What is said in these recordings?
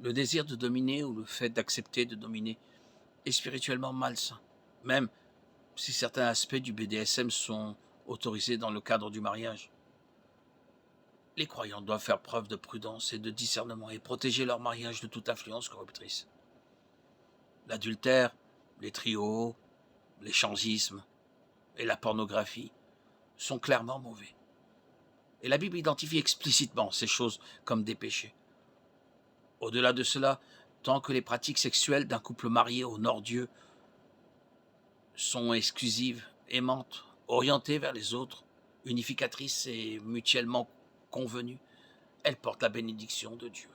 Le désir de dominer ou le fait d'accepter de dominer est spirituellement malsain, même si certains aspects du BDSM sont autorisés dans le cadre du mariage. Les croyants doivent faire preuve de prudence et de discernement et protéger leur mariage de toute influence corruptrice. L'adultère, les trios, l'échangisme et la pornographie sont clairement mauvais. Et la Bible identifie explicitement ces choses comme des péchés. Au-delà de cela, tant que les pratiques sexuelles d'un couple marié honore Dieu sont exclusives, aimantes, orientées vers les autres, unificatrices et mutuellement convenues, elles portent la bénédiction de Dieu.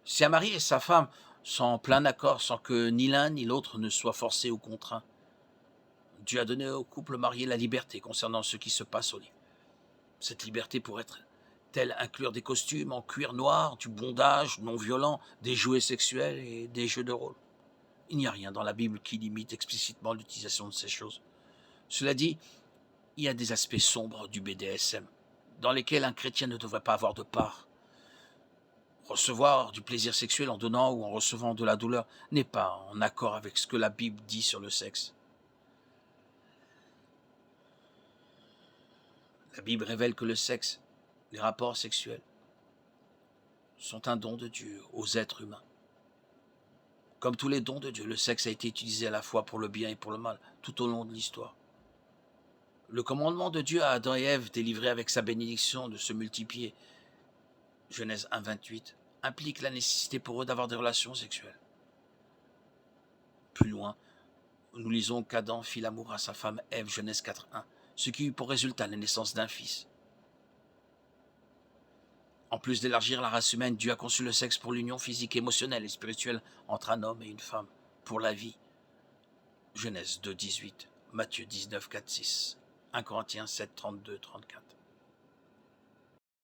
Si un mari et sa femme sont en plein accord sans que ni l'un ni l'autre ne soient forcés ou contraints, Dieu a donné au couple marié la liberté concernant ce qui se passe au lit. Cette liberté pourrait être-elle inclure des costumes en cuir noir, du bondage non violent, des jouets sexuels et des jeux de rôle. Il n'y a rien dans la Bible qui limite explicitement l'utilisation de ces choses. Cela dit, il y a des aspects sombres du BDSM, dans lesquels un chrétien ne devrait pas avoir de part. Recevoir du plaisir sexuel en donnant ou en recevant de la douleur n'est pas en accord avec ce que la Bible dit sur le sexe. La Bible révèle que le sexe, les rapports sexuels, sont un don de Dieu aux êtres humains. Comme tous les dons de Dieu, le sexe a été utilisé à la fois pour le bien et pour le mal, tout au long de l'histoire. Le commandement de Dieu à Adam et Ève, délivré avec sa bénédiction de se multiplier, Genèse 1, 28, implique la nécessité pour eux d'avoir des relations sexuelles. Plus loin, nous lisons qu'Adam fit l'amour à sa femme Ève, Genèse 4, 1, ce qui eut pour résultat la naissance d'un fils. En plus d'élargir la race humaine, Dieu a conçu le sexe pour l'union physique, émotionnelle et spirituelle entre un homme et une femme, pour la vie. Genèse 2, 18, Matthieu 19, 4, 6, 1 Corinthiens 7, 32, 34.